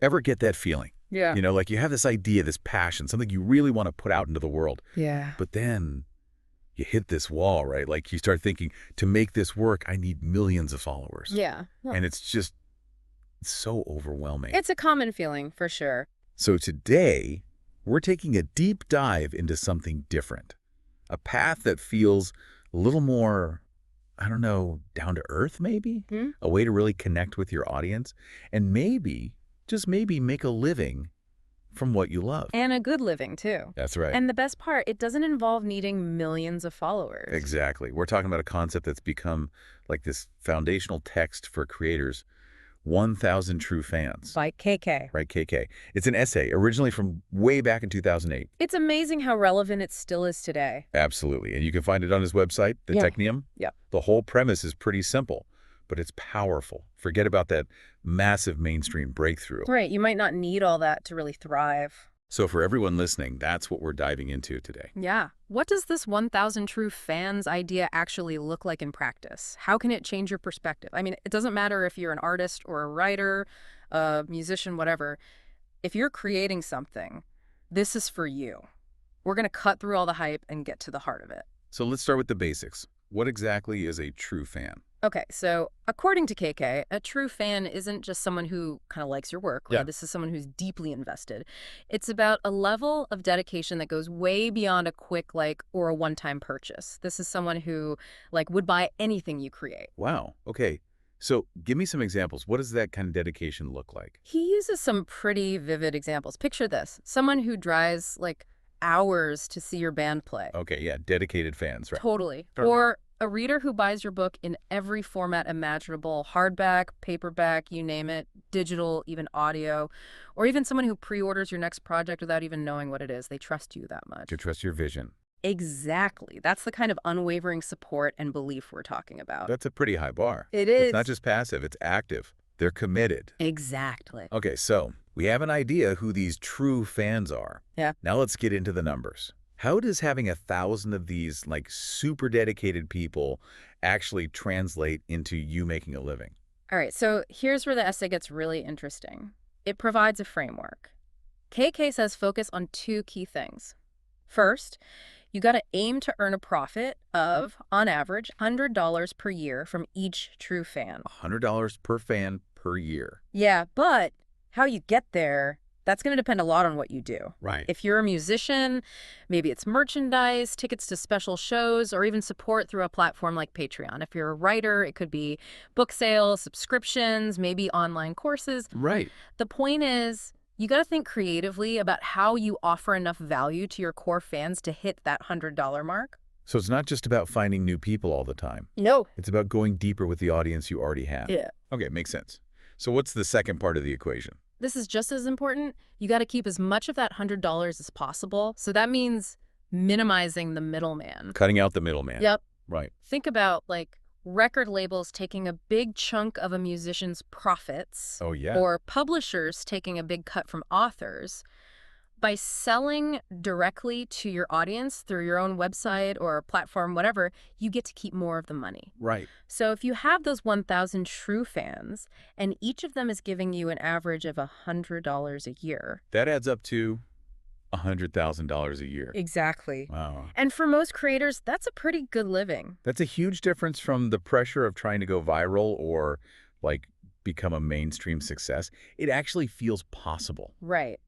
Ever get that feeling? Yeah. Like you have this idea, this passion, something you really want to put out into the world. Yeah. But then you hit this wall, right? Like you start thinking, to make this work, I need millions of followers. Yeah. Well, And it's just so overwhelming. it's a common feeling, for sure. So today, we're taking a deep dive into something different. A path that feels a little more, I don't know, down to earth maybe? Hmm? A way to really connect with your audience and maybe, just maybe, make a living from what you love. And a good living, too. That's right. And the best part, it doesn't involve needing millions of followers. Exactly. We're talking about a concept that's become like this foundational text for creators, 1,000 True Fans. By KK. Right, KK. It's an essay originally from way back in 2008. It's amazing how relevant it still is today. Absolutely. And you can find it on his website, the Yeah. Technium. Yeah. The whole premise is pretty simple, but it's powerful. Forget about that massive mainstream breakthrough. Right, you might not need all that to really thrive. So for everyone listening, that's what we're diving into today. Yeah. What does this 1,000 True Fans idea actually look like in practice? How can it change your perspective? I mean, it doesn't matter if you're an artist or a writer, a musician, whatever. If you're creating something, this is for you. We're going to cut through all the hype and get to the heart of it. So let's start with the basics. What exactly is a true fan? Okay, so according to KK, a true fan isn't just someone who kind of likes your work. Yeah. Right? This is someone who's deeply invested. It's about a level of dedication that goes way beyond a quick like or a one-time purchase. This is someone who like would buy anything you create. Wow. Okay. So give me some examples. What does that kind of dedication look like? He uses some pretty vivid examples. Picture this. Someone who drives like hours to see your band play. Okay, yeah, dedicated fans, right? Totally. Sure. Or a reader who buys your book in every format imaginable, hardback, paperback, you name it, digital, even audio, or even someone who pre-orders your next project without even knowing what it is. They trust you that much. To trust your vision. Exactly. That's the kind of unwavering support and belief we're talking about. That's a pretty high bar. It is. It's not just passive, it's active. They're committed. Exactly. Okay, so we have an idea who these true fans are. Yeah. Now let's get into the numbers. How does having 1,000 of these like super dedicated people actually translate into you making a living? All right, so here's where the essay gets really interesting. It provides a framework. KK says focus on two key things. First, you got to aim to earn a profit of, on average, $100 per year from each true fan. $100 per fan per year. Yeah, but how you get there, that's going to depend a lot on what you do. Right. If you're a musician, maybe it's merchandise, tickets to special shows, or even support through a platform like Patreon. If you're a writer, it could be book sales, subscriptions, maybe online courses. Right. The point is, you got to think creatively about how you offer enough value to your core fans to hit that $100 mark. So it's not just about finding new people all the time. No. It's about going deeper with the audience you already have. Yeah. Okay, makes sense. So what's the second part of the equation? This is just as important. You got to keep as much of that $100 as possible. So that means minimizing the middleman. Cutting out the middleman. Yep. Right. Think about like record labels taking a big chunk of a musician's profits. Oh, yeah. Or publishers taking a big cut from authors. By selling directly to your audience through your own website or platform, whatever, you get to keep more of the money. Right. So if you have those 1,000 true fans, and each of them is giving you an average of $100 a year. That adds up to $100,000 a year. Exactly. Wow. And for most creators, that's a pretty good living. That's a huge difference from the pressure of trying to go viral or, like, become a mainstream success. It actually feels possible. Right.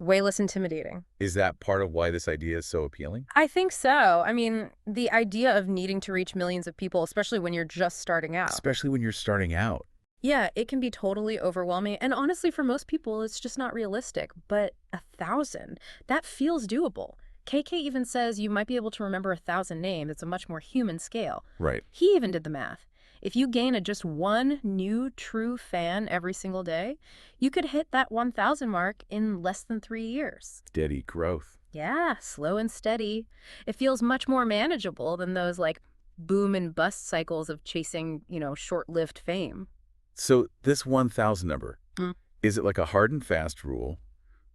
Way less intimidating. Is that part of why this idea is so appealing? I think so. I mean, the idea of needing to reach millions of people, especially when you're just starting out. Especially when you're starting out. Yeah, it can be totally overwhelming. And honestly, for most people, it's just not realistic. But 1,000, that feels doable. KK even says you might be able to remember 1,000 names. It's a much more human scale. Right. He even did the math. If you gain just one new true fan every single day, you could hit that 1,000 mark in less than 3 years. Steady growth. Yeah, slow and steady. It feels much more manageable than those like boom and bust cycles of chasing, short-lived fame. So this 1,000 number, Mm. is it like a hard and fast rule,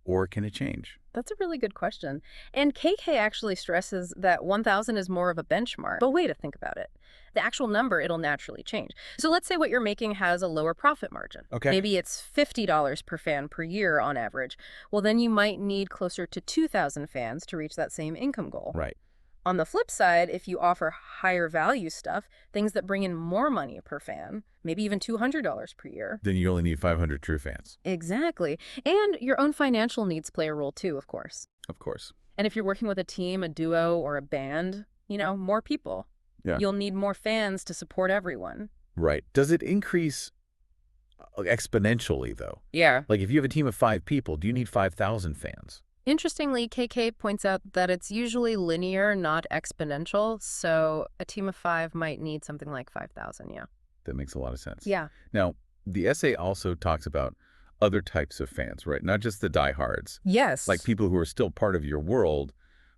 or can it change? That's a really good question. And KK actually stresses that 1,000 is more of a benchmark. But wait to think about it. The actual number, it'll naturally change. So let's say what you're making has a lower profit margin. Okay. Maybe it's $50 per fan per year on average. Well, then you might need closer to 2,000 fans to reach that same income goal. Right. On the flip side, if you offer higher value stuff, things that bring in more money per fan, maybe even $200 per year. Then you only need 500 true fans. Exactly. And your own financial needs play a role too, of course. Of course. And if you're working with a team, a duo, or a band, more people. Yeah. You'll need more fans to support everyone. Right. Does it increase exponentially, though? Yeah. Like if you have a team of 5 people, do you need 5,000 fans? Interestingly, KK points out that it's usually linear, not exponential. So a team of 5 might need something like 5,000, yeah. That makes a lot of sense. Yeah. Now, the essay also talks about other types of fans, right? Not just the diehards. Yes. Like people who are still part of your world,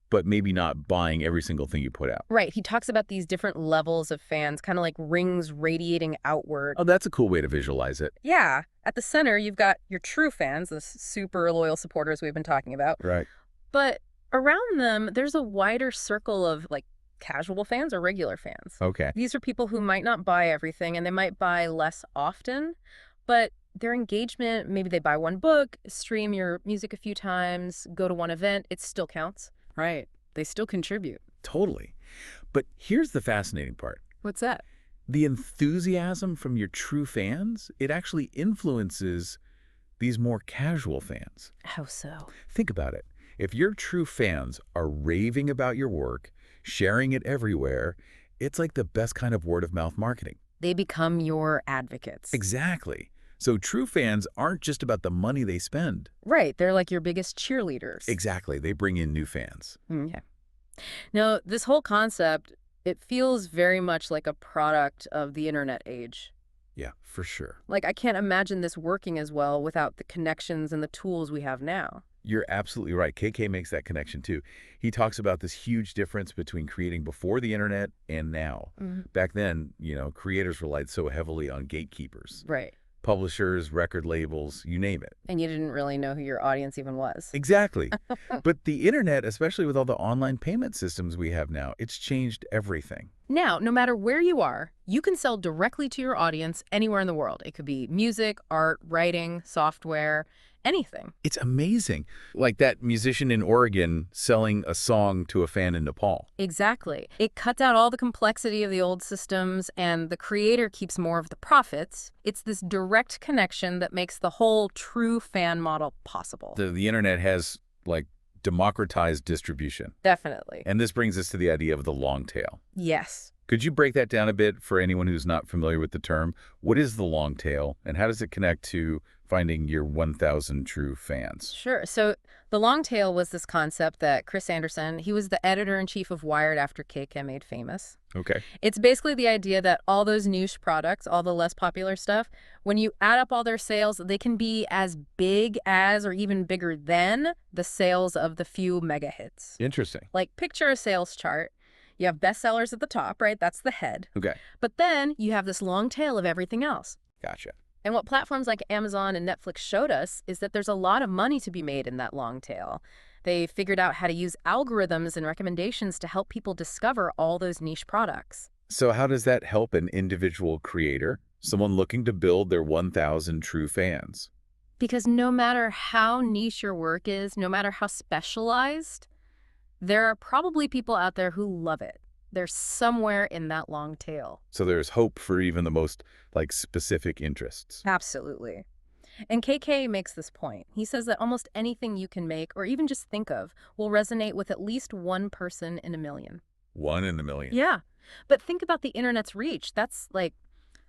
but maybe not buying every single thing you put out. Right. He talks about these different levels of fans, kind of like rings radiating outward. Oh, that's a cool way to visualize it. Yeah. At the center, you've got your true fans, the super loyal supporters we've been talking about. Right. But around them, there's a wider circle of like casual fans or regular fans. Okay. These are people who might not buy everything and they might buy less often, but their engagement, maybe they buy one book, stream your music a few times, go to one event, it still counts. Right. They still contribute. Totally. But here's the fascinating part. What's that? The enthusiasm from your true fans, it actually influences these more casual fans. How so? Think about it. If your true fans are raving about your work, sharing it everywhere, it's like the best kind of word-of-mouth marketing. They become your advocates. Exactly. So true fans aren't just about the money they spend. Right. They're like your biggest cheerleaders. Exactly. They bring in new fans. Okay. Now, this whole concept, it feels very much like a product of the internet age. Yeah, for sure. Like, I can't imagine this working as well without the connections and the tools we have now. You're absolutely right. KK makes that connection too. He talks about this huge difference between creating before the internet and now. Back then, creators relied so heavily on gatekeepers. Right. Publishers, record labels, you name it. And you didn't really know who your audience even was. Exactly. But the internet, especially with all the online payment systems we have now, it's changed everything. Now, no matter where you are, you can sell directly to your audience anywhere in the world. It could be music, art, writing, software, anything. It's amazing. Like that musician in Oregon selling a song to a fan in Nepal. Exactly. It cuts out all the complexity of the old systems, and the creator keeps more of the profits. It's this direct connection that makes the whole true fan model possible. The internet has, like, democratized distribution. Definitely. And this brings us to the idea of the long tail. Yes. Could you break that down a bit for anyone who's not familiar with the term? What is the long tail, and how does it connect to finding your 1,000 true fans? Sure. So the long tail was this concept that Chris Anderson, he was the editor-in-chief of Wired after KK made famous. Okay. It's basically the idea that all those niche products, all the less popular stuff, when you add up all their sales, they can be as big as or even bigger than the sales of the few mega hits. Interesting. Like, picture a sales chart. You have bestsellers at the top, right? That's the head. Okay. But then you have this long tail of everything else. Gotcha. And what platforms like Amazon and Netflix showed us is that there's a lot of money to be made in that long tail. They figured out how to use algorithms and recommendations to help people discover all those niche products. So how does that help an individual creator, someone looking to build their 1,000 true fans? Because no matter how niche your work is, no matter how specialized, there are probably people out there who love it. They're somewhere in that long tail. So there's hope for even the most, specific interests. Absolutely. And KK makes this point. He says that almost anything you can make or even just think of will resonate with at least one person in a million. 1 in a million. Yeah. But think about the internet's reach. That's like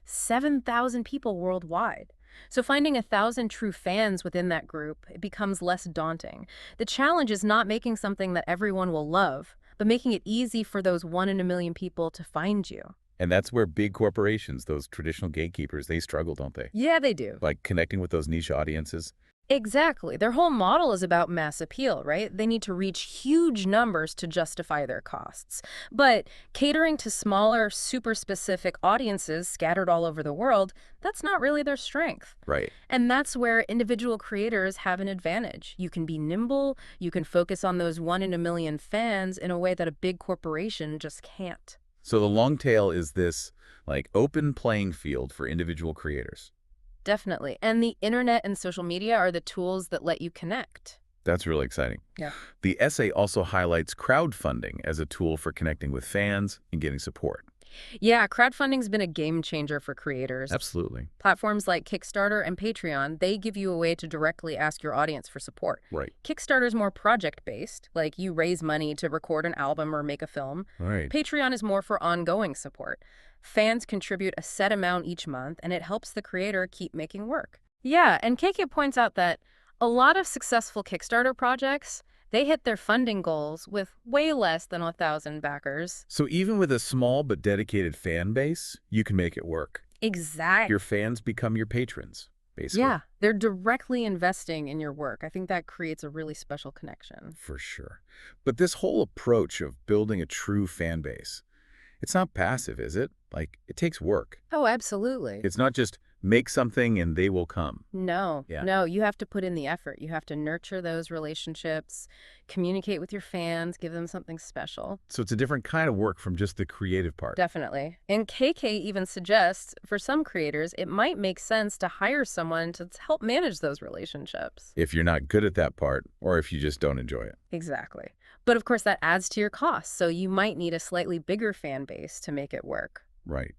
7,000 people worldwide. So finding 1,000 true fans within that group, it becomes less daunting. The challenge is not making something that everyone will love, but making it easy for those 1 in a million people to find you. And that's where big corporations, those traditional gatekeepers, they struggle, don't they? Yeah, they do. Like connecting with those niche audiences. Exactly. Their whole model is about mass appeal, right? They need to reach huge numbers to justify their costs. But catering to smaller, super specific audiences scattered all over the world, that's not really their strength. Right. And that's where individual creators have an advantage. You can be nimble, you can focus on those one in a million fans in a way that a big corporation just can't. So the long tail is this, like, open playing field for individual creators. Definitely. And the internet and social media are the tools that let you connect. That's really exciting. Yeah. The essay also highlights crowdfunding as a tool for connecting with fans and getting support. Yeah, crowdfunding's been a game changer for creators. Absolutely. Platforms like Kickstarter and Patreon, they give you a way to directly ask your audience for support. Right. Kickstarter's more project-based, like you raise money to record an album or make a film. Right. Patreon is more for ongoing support. Fans contribute a set amount each month, and it helps the creator keep making work. Yeah, and KK points out that a lot of successful Kickstarter projects, they hit their funding goals with way less than 1,000 backers. So even with a small but dedicated fan base, you can make it work. Exactly. Your fans become your patrons, basically. Yeah, they're directly investing in your work. I think that creates a really special connection. For sure. But this whole approach of building a true fan base, it's not passive, is it? Like, it takes work. Oh, absolutely. It's not just make something and they will come. No, Yeah. no, you have to put in the effort. You have to nurture those relationships, communicate with your fans, give them something special. So it's a different kind of work from just the creative part. Definitely. And KK even suggests for some creators, it might make sense to hire someone to help manage those relationships. If you're not good at that part, or if you just don't enjoy it. Exactly. But of course, that adds to your costs, so you might need a slightly bigger fan base to make it work. Right.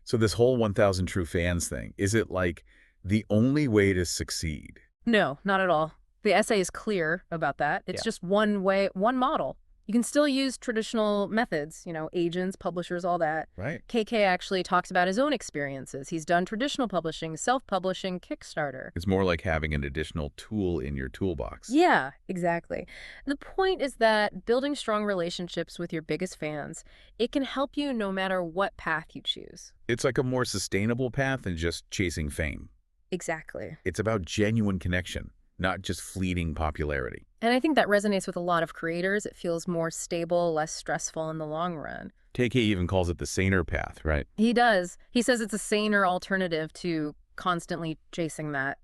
So this whole 1,000 true fans thing, is it like the only way to succeed? No, not at all. The essay is clear about that. It's Yeah. just one way, one model. You can still use traditional methods, agents, publishers, all that. Right. KK actually talks about his own experiences. He's done traditional publishing, self-publishing, Kickstarter. It's more like having an additional tool in your toolbox. Yeah, exactly. The point is that building strong relationships with your biggest fans, it can help you no matter what path you choose. It's like a more sustainable path than just chasing fame. Exactly. It's about genuine connection, not just fleeting popularity. And I think that resonates with a lot of creators. It feels more stable, less stressful in the long run. KK even calls it the saner path, right? He does. He says it's a saner alternative to constantly chasing that,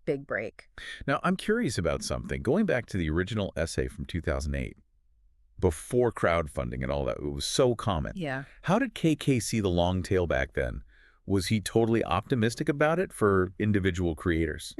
big break. Now, I'm curious about something. Going back to the original essay from 2008, before crowdfunding and all that, it was so common. Yeah. How did KK see the long tail back then? Was he totally optimistic about it for individual creators?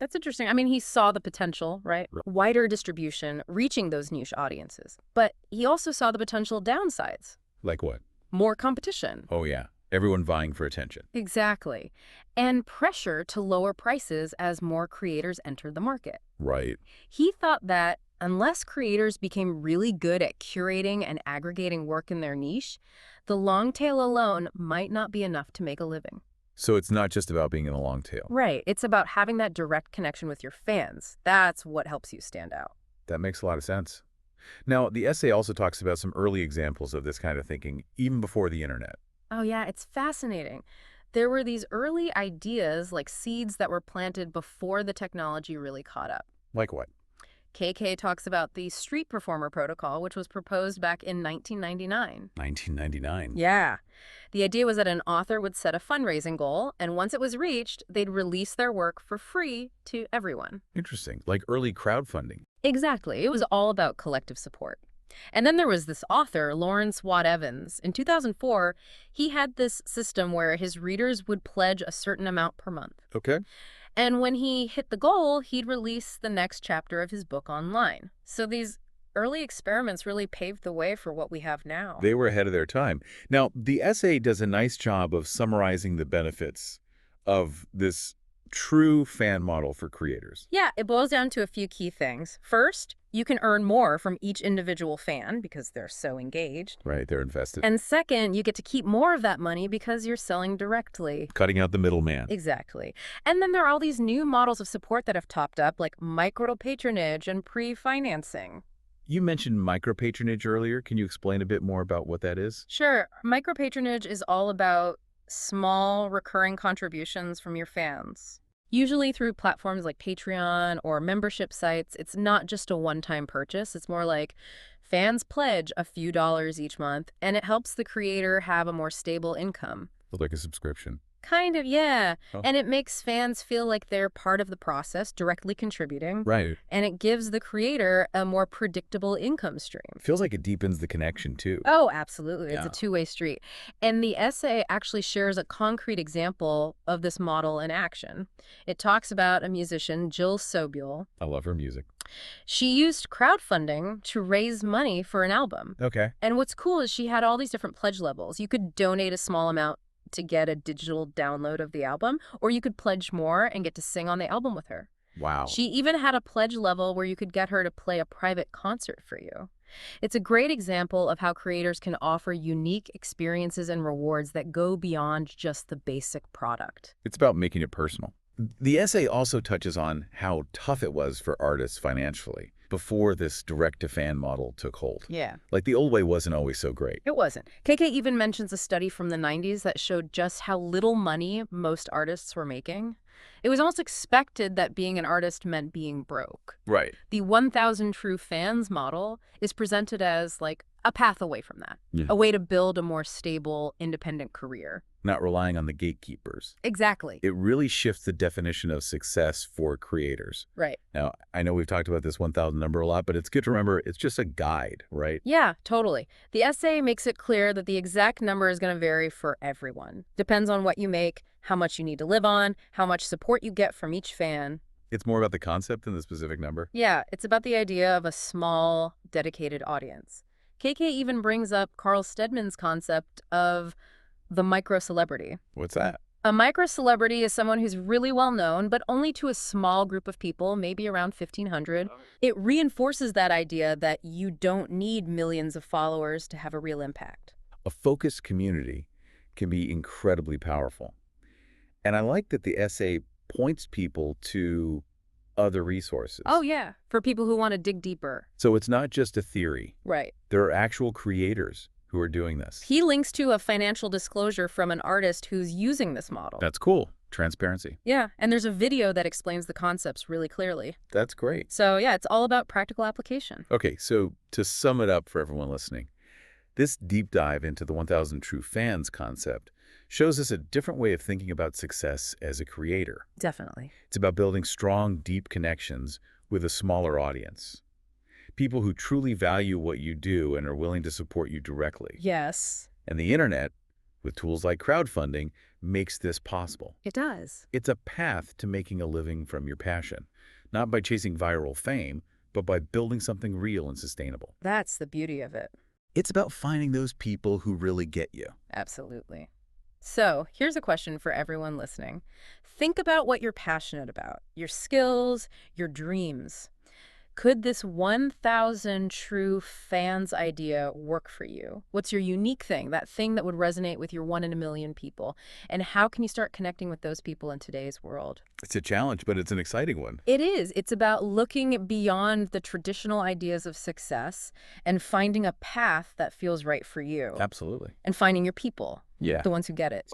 That's interesting. I mean, he saw the potential, right? Right. Wider distribution, reaching those niche audiences. But he also saw the potential downsides. Like what? More competition. Oh, yeah. Everyone vying for attention. Exactly. And pressure to lower prices as more creators entered the market. Right. He thought that unless creators became really good at curating and aggregating work in their niche, the long tail alone might not be enough to make a living. So it's not just about being in the long tail. Right. It's about having that direct connection with your fans. That's what helps you stand out. That makes a lot of sense. Now, the essay also talks about some early examples of this kind of thinking, even before the internet. Oh, yeah, it's fascinating. There were these early ideas, like seeds that were planted before the technology really caught up. Like what? KK talks about the street performer protocol, which was proposed back in 1999. 1999. Yeah. The idea was that an author would set a fundraising goal, and once it was reached, they'd release their work for free to everyone. Interesting. Like early crowdfunding. Exactly. It was all about collective support. And then there was this author, Lawrence Watt Evans. In 2004, he had this system where his readers would pledge a certain amount per month. Okay. And when he hit the goal, he'd release the next chapter of his book online. So these early experiments really paved the way for what we have now. They were ahead of their time. Now, the essay does a nice job of summarizing the benefits of this true fan model for creators. Yeah, it boils down to a few key things. First, you can earn more from each individual fan because they're so engaged. Right, they're invested. And second, you get to keep more of that money because you're selling directly. Cutting out the middleman. Exactly. And then there are all these new models of support that have topped up, like micro-patronage and pre-financing. You mentioned micro-patronage earlier. Can you explain a bit more about what that is? Sure. Micro-patronage is all about small recurring contributions from your fans. Usually through platforms like Patreon or membership sites. It's not just a one-time purchase. It's more like fans pledge a few dollars each month, and it helps the creator have a more stable income. Like a subscription. Kind of, yeah. Oh. And it makes fans feel like they're part of the process, directly contributing. Right. And it gives the creator a more predictable income stream. Feels like it deepens the connection, too. Oh, absolutely. It's Yeah. a two-way street. And the essay actually shares a concrete example of this model in action. It talks about a musician, Jill Sobule. I love her music. She used crowdfunding to raise money for an album. Okay. And what's cool is she had all these different pledge levels. You could donate a small amount to get a digital download of the album, or you could pledge more and get to sing on the album with her. Wow. She even had a pledge level where you could get her to play a private concert for you. It's a great example of how creators can offer unique experiences and rewards that go beyond just the basic product. It's about making it personal. The essay also touches on how tough it was for artists financially before this direct-to-fan model took hold. Yeah. Like, the old way wasn't always so great. It wasn't. KK even mentions a study from the 90s that showed just how little money most artists were making. It was almost expected that being an artist meant being broke. Right. The 1,000 True Fans model is presented as like a path away from that, Yeah. a way to build a more stable, independent career. Not relying on the gatekeepers. Exactly. It really shifts the definition of success for creators. Right. Now, I know we've talked about this 1,000 number a lot, but it's good to remember it's just a guide, right? Yeah, totally. The essay makes it clear that the exact number is going to vary for everyone. Depends on what you make, how much you need to live on, how much support you get from each fan. It's more about the concept than the specific number. Yeah, it's about the idea of a small, dedicated audience. KK even brings up Carl Steadman's concept of the micro-celebrity. What's that? A micro-celebrity is someone who's really well known, but only to a small group of people, maybe around 1,500. It reinforces that idea that you don't need millions of followers to have a real impact. A focused community can be incredibly powerful. And I like that the essay points people to other resources. Oh, yeah, for people who want to dig deeper. So it's not just a theory. Right. There are actual creators who are doing this. He links to a financial disclosure from an artist who's using this model. That's cool. Transparency. Yeah, and there's a video that explains the concepts really clearly. That's great. So yeah, it's all about practical application. Okay, so to sum it up for everyone listening, this deep dive into the 1,000 True Fans concept shows us a different way of thinking about success as a creator. Definitely. It's about building strong, deep connections with a smaller audience. People who truly value what you do and are willing to support you directly. Yes. And the internet, with tools like crowdfunding, makes this possible. It does. It's a path to making a living from your passion, not by chasing viral fame, but by building something real and sustainable. That's the beauty of it. It's about finding those people who really get you. Absolutely. So here's a question for everyone listening. Think about what you're passionate about, your skills, your dreams. Could this 1,000 True Fans idea work for you? What's your unique thing, that thing that would resonate with your 1 in a million people? And how can you start connecting with those people in today's world? It's a challenge, but it's an exciting one. It is. It's about looking beyond the traditional ideas of success and finding a path that feels right for you. Absolutely. And finding your people, Yeah. the ones who get it.